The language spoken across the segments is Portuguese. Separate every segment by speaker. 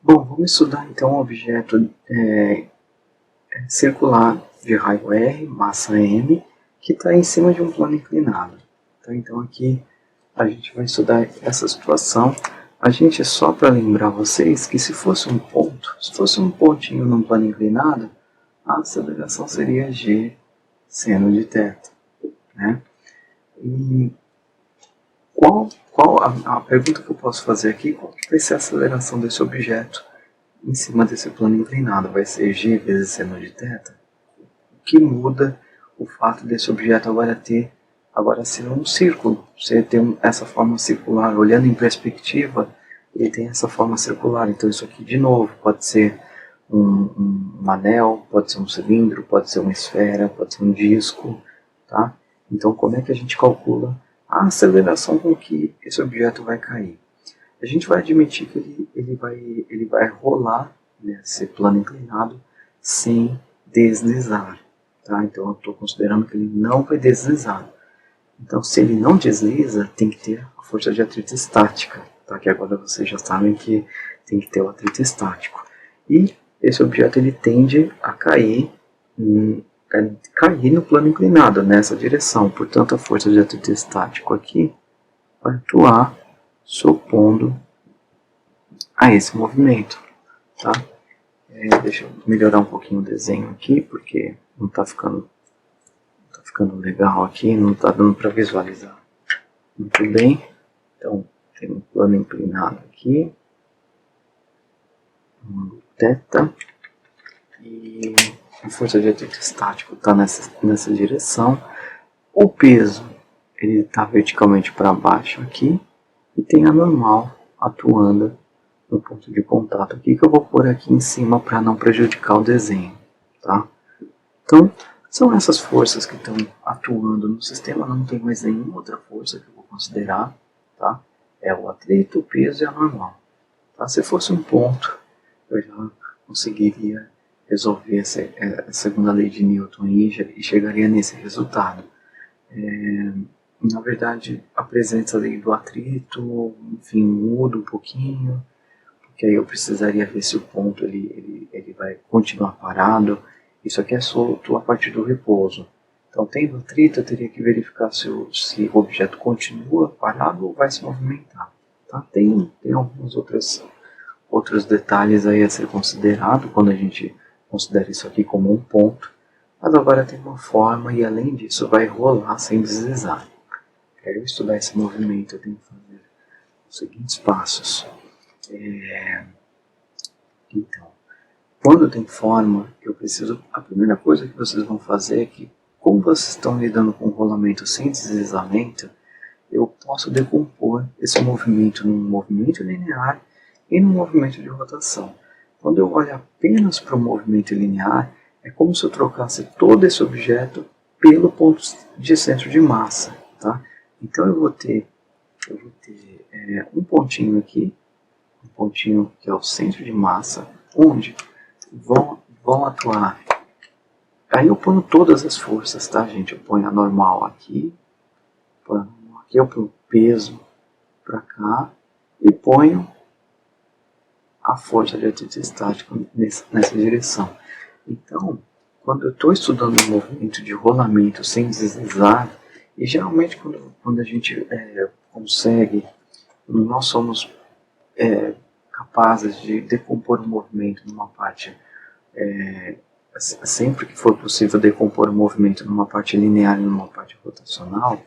Speaker 1: Bom, vamos estudar então um objeto circular de raio R, massa M, que está em cima de um plano inclinado. Então aqui a gente vai estudar essa situação. A gente só para lembrar vocês que se fosse um ponto, se fosse um pontinho num plano inclinado, a aceleração seria g seno de θ, né? E qual a pergunta que eu posso fazer aqui, qual que vai ser a aceleração desse objeto em cima desse plano inclinado? Vai ser g vezes seno de θ? O que muda o fato desse objeto agora ser um círculo? Você tem essa forma circular, olhando em perspectiva, ele tem essa forma circular. Então isso aqui de novo pode ser um anel, pode ser um cilindro, pode ser uma esfera, pode ser um disco, tá? Então como é que a gente calcula a aceleração com que esse objeto vai cair? A gente vai admitir que ele vai rolar nesse plano inclinado sem deslizar, tá? Então eu estou considerando que ele não vai deslizar. Então se ele não desliza, tem que ter a força de atrito estática, tá? Que agora vocês já sabem que tem que ter o atrito estático. E esse objeto ele tende a cair no plano inclinado, nessa direção. Portanto, a força de atrito estático aqui vai atuar se opondo a esse movimento, tá? Deixa eu melhorar um pouquinho o desenho aqui, porque não está ficando legal aqui, não está dando para visualizar muito bem. Então, tem um plano inclinado aqui, um ângulo θ, e a força de atrito estático está nessa direção. O peso ele está verticalmente para baixo aqui, e tem a normal atuando no ponto de contato aqui, que eu vou pôr aqui em cima para não prejudicar o desenho, tá? Então, são essas forças que estão atuando no sistema, não tem mais nenhuma outra força que eu vou considerar, tá? É o atrito, o peso e a normal. Tá? Se fosse um ponto, eu já conseguiria resolver a segunda lei de Newton e chegaria nesse resultado. Na verdade, a presença do atrito, enfim, muda um pouquinho, porque aí eu precisaria ver se o ponto ele vai continuar parado. Isso aqui é solto a partir do repouso. Então, tendo atrito, eu teria que verificar se o objeto continua parado ou vai se movimentar. Tá? Tem alguns outros detalhes aí a ser considerado quando a gente considera isso aqui como um ponto. Mas agora tem uma forma e, além disso, vai rolar sem deslizar. Para eu estudar esse movimento, eu tenho que fazer os seguintes passos. Então, quando tem forma, a primeira coisa que vocês vão fazer é que, como vocês estão lidando com rolamento sem deslizamento, eu posso decompor esse movimento num movimento linear e num movimento de rotação. Quando eu olho apenas para o movimento linear, é como se eu trocasse todo esse objeto pelo ponto de centro de massa, tá? Então eu vou ter um pontinho aqui, um pontinho que é o centro de massa, onde vão atuar. Aí eu ponho todas as forças, tá, gente? Eu ponho a normal aqui, eu ponho o peso para cá e ponho a força de atrito estático nessa direção. Então, quando eu estou estudando um movimento de rolamento sem deslizar, e geralmente quando a gente consegue, quando nós somos capazes de decompor um movimento numa parte, sempre que for possível decompor um movimento numa parte linear e numa parte rotacional,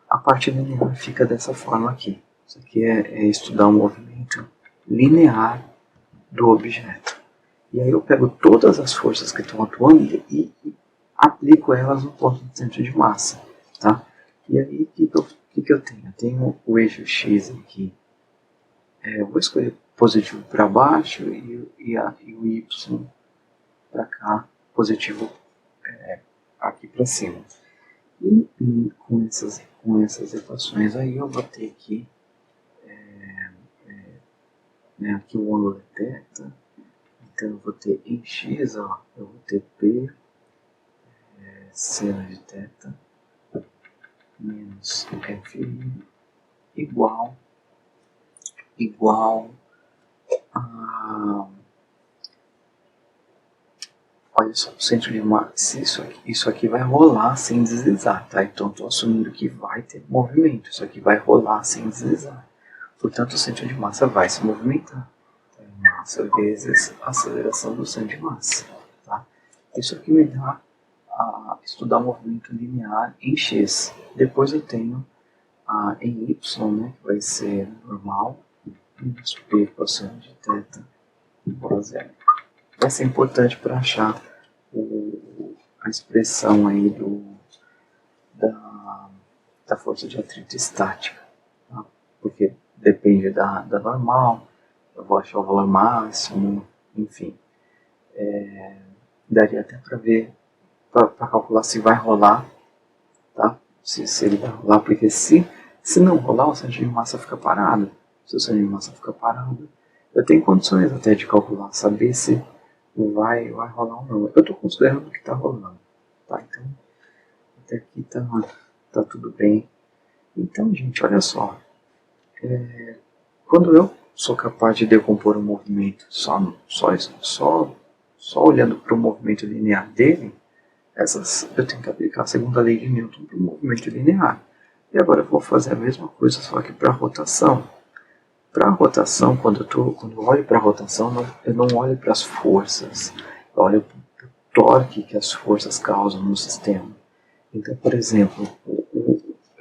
Speaker 1: a parte linear fica dessa forma aqui. Isso aqui é estudar um movimento linear do objeto. E aí eu pego todas as forças que estão atuando e aplico elas no ponto de centro de massa. Tá? E aí o que eu tenho? Eu tenho o eixo X aqui. Eu vou escolher positivo para baixo e o Y para cá, positivo aqui para cima. E com essas equações aí eu vou ter aqui, aqui o ângulo é θ, então eu vou ter em x, eu vou ter P seno de θ menos F igual olha só, o centro de massa, isso aqui vai rolar sem deslizar, tá? Então estou assumindo que vai ter movimento, isso aqui vai rolar sem deslizar. Portanto, o centro de massa vai se movimentar. Então, massa vezes a aceleração do centro de massa, tá? Isso aqui me dá a estudar o movimento linear em x. Depois eu tenho em y, né, que vai ser normal, menos p cosseno de θ igual a zero. Vai ser importante para achar a expressão aí da força de atrito estática, tá? Porque depende da normal, eu vou achar o valor máximo, enfim. Daria até para ver, para calcular se vai rolar, tá? Se ele vai rolar, porque se não rolar, o centro de massa fica parado. Se o centro de massa fica parado, eu tenho condições até de calcular, saber se vai rolar ou não. Eu estou considerando que está rolando, tá? Então, até aqui tá tudo bem. Então, gente, olha só. Quando eu sou capaz de decompor o movimento só olhando para o movimento linear dele, eu tenho que aplicar a segunda lei de Newton para o movimento linear. E agora eu vou fazer a mesma coisa, só que para a rotação. Para a rotação, quando eu olho para a rotação, eu não olho para as forças, eu olho para o torque que as forças causam no sistema. Então, por exemplo,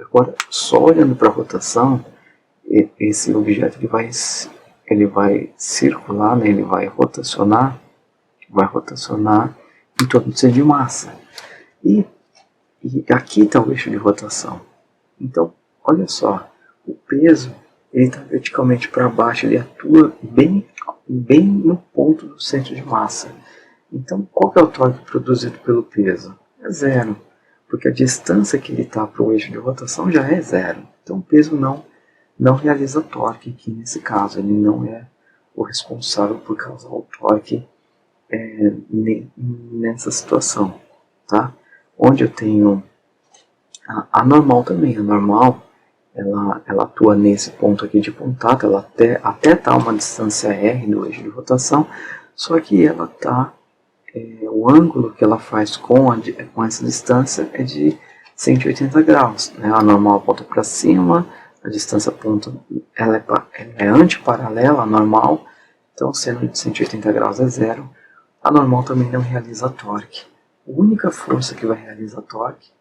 Speaker 1: agora só olhando para a rotação, esse objeto ele vai circular, né, ele vai rotacionar em torno do centro de massa. E aqui está o eixo de rotação. Então, olha só, o peso ele está verticalmente para baixo, ele atua bem no ponto do centro de massa. Então, qual que é o torque produzido pelo peso? É zero, porque a distância que ele está para o eixo de rotação já é zero. Então, o peso não realiza torque aqui nesse caso, ele não é o responsável por causar o torque nessa situação, tá? Onde eu tenho a normal também, a normal ela atua nesse ponto aqui de contato, ela até está uma distância r do eixo de rotação, só que ela está, o ângulo que ela faz com essa distância é de 180 graus, né? A normal aponta para cima, a distância aponta, ela é antiparalela à normal, então seno de 180 graus é zero. A normal também não realiza torque. A única força que vai realizar torque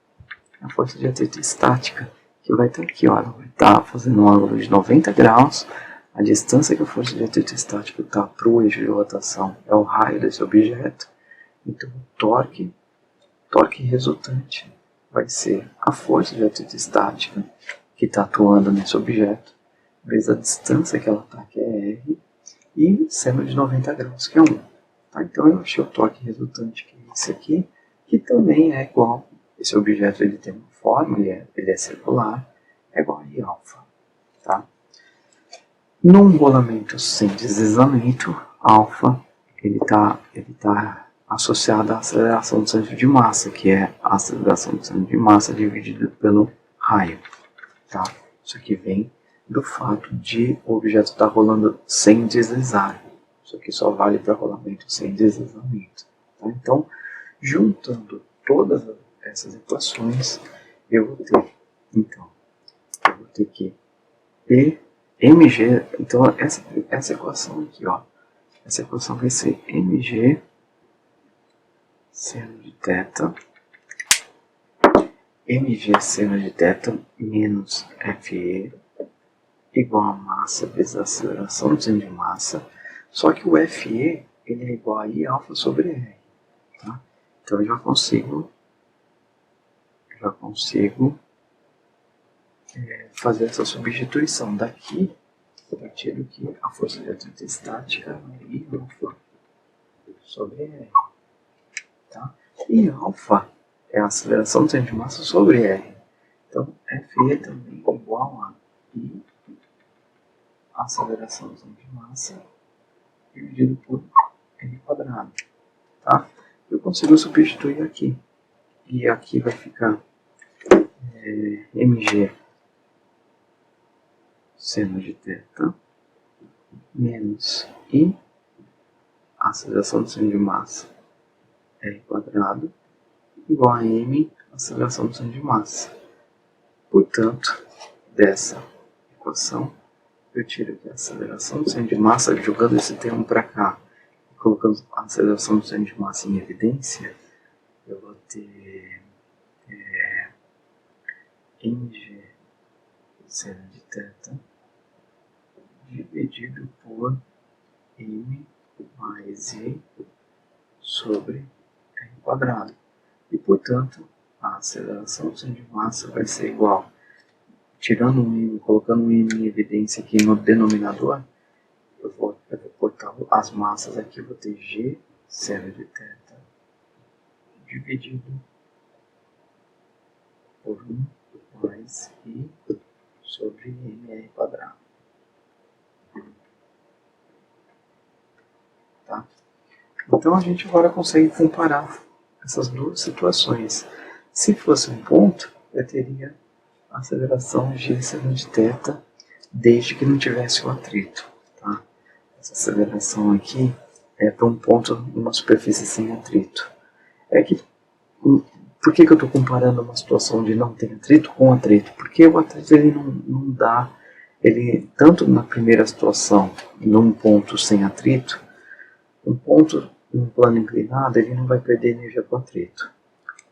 Speaker 1: é a força de atrito estática, que vai estar aqui, ó, ela vai estar fazendo um ângulo de 90 graus, a distância que a força de atrito estática está para o eixo de rotação é o raio desse objeto, então o torque resultante vai ser a força de atrito estática que está atuando nesse objeto, vezes a distância que ela está, que é R, e seno de 90 graus, que é 1. Tá? Então eu achei o torque resultante, que é esse aqui, que também é igual. Esse objeto ele tem uma forma, ele é circular, é igual a I-alfa. Tá? Num rolamento sem deslizamento, alfa ele tá associado à aceleração do centro de massa, que é a aceleração do centro de massa dividida pelo raio. Tá? Isso aqui vem do fato de o objeto estar rolando sem deslizar. Isso aqui só vale para rolamento sem deslizamento. Tá? Então, juntando todas essas equações, eu vou ter que mg, então essa equação aqui, ó, essa equação vai ser mg seno de θ, mg seno de θ menos Fe igual a massa vezes a aceleração do centro de massa, só que o Fe ele é igual a I-alfa sobre R. Tá? Então eu já consigo fazer essa substituição daqui. Eu tiro que a força de atrito estática é I-alfa sobre R. Tá? E alfa é a aceleração do centro de massa sobre R. Então Fe também é igual a I, a aceleração do centro de massa, dividido por R quadrado. Tá? Eu consigo substituir aqui. E aqui vai ficar mg seno de θ menos I, a aceleração do centro de massa, R quadrado, igual a M, a aceleração do centro de massa. Portanto, dessa equação, eu tiro aqui a aceleração do centro de massa, jogando esse termo para cá, e colocando a aceleração do centro de massa em evidência, eu vou ter mg seno de θ dividido por m mais i sobre r quadrado. E, portanto, a aceleração do centro de massa vai ser igual, tirando um m, colocando um m em evidência aqui no denominador, eu vou cortar as massas aqui, eu vou ter g seno de θ dividido por 1 mais i sobre mr quadrado. Tá? Então a gente agora consegue comparar essas duas situações. Se fosse um ponto, eu teria a aceleração g seno de θ desde que não tivesse o atrito. Tá? Essa aceleração aqui é para um ponto numa superfície sem atrito. Por que eu estou comparando uma situação de não ter atrito com atrito? Porque o atrito ele não dá, tanto na primeira situação, num ponto sem atrito, um ponto num plano inclinado, ele não vai perder energia com atrito.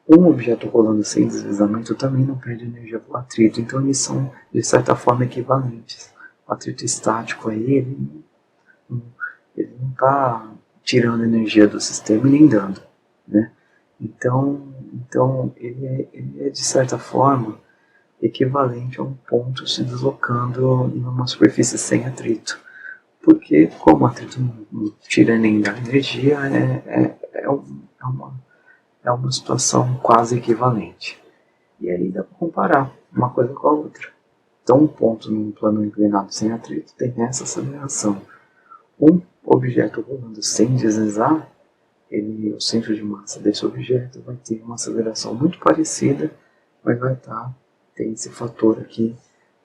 Speaker 1: Um objeto rolando sem deslizamento também não perde energia com atrito, então eles são, de certa forma, equivalentes. O atrito estático aí, ele não está tirando energia do sistema e nem dando, né? Então ele é, de certa forma, equivalente a um ponto se deslocando numa superfície sem atrito. Porque, como o atrito não tira nem dá energia, é uma situação quase equivalente. E aí dá para comparar uma coisa com a outra. Então, um ponto num plano inclinado sem atrito tem essa aceleração. Um objeto rolando sem deslizar, o centro de massa desse objeto vai ter uma aceleração muito parecida, mas vai ter esse fator aqui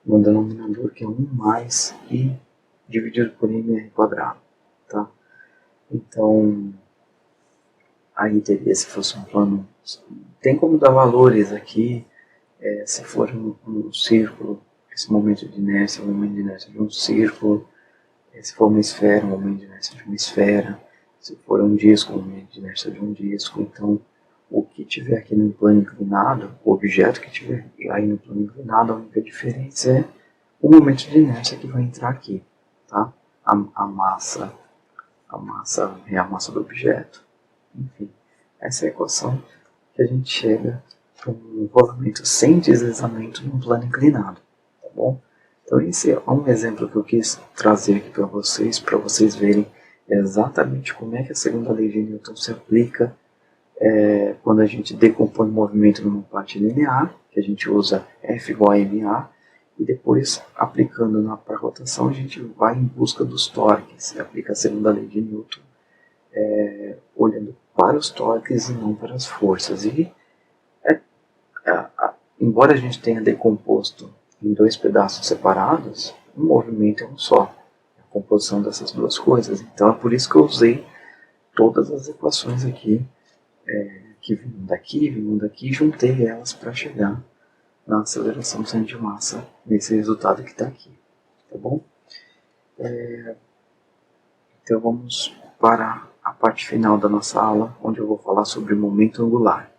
Speaker 1: no denominador, que é 1 mais I dividido por mr quadrado. Tá? Então, aí teria, se fosse um plano, tem como dar valores aqui, se for um círculo, esse momento de inércia, o momento de inércia de um círculo, se for uma esfera, o momento de inércia de uma esfera, se for um disco, o momento de inércia de um disco. Então, o que tiver aqui no plano inclinado, o objeto que tiver aí no plano inclinado, a única diferença é o momento de inércia que vai entrar aqui. Tá? A massa é a massa do objeto. Enfim, essa é a equação que a gente chega para um rolamento sem deslizamento num plano inclinado. Tá bom? Então esse é um exemplo que eu quis trazer aqui para vocês verem exatamente como é que a segunda lei de Newton se aplica quando a gente decompõe o movimento numa parte linear, que a gente usa F igual a ma, e depois, aplicando para a rotação, a gente vai em busca dos torques, e aplica a segunda lei de Newton, olhando para os torques e não para as forças. E, embora a gente tenha decomposto em dois pedaços separados, o movimento é um só, a composição dessas duas coisas. Então é por isso que eu usei todas as equações aqui, que vinham daqui, e juntei elas para chegar na aceleração do centro de massa, nesse resultado que está aqui, tá bom? Então vamos para a parte final da nossa aula, onde eu vou falar sobre momento angular.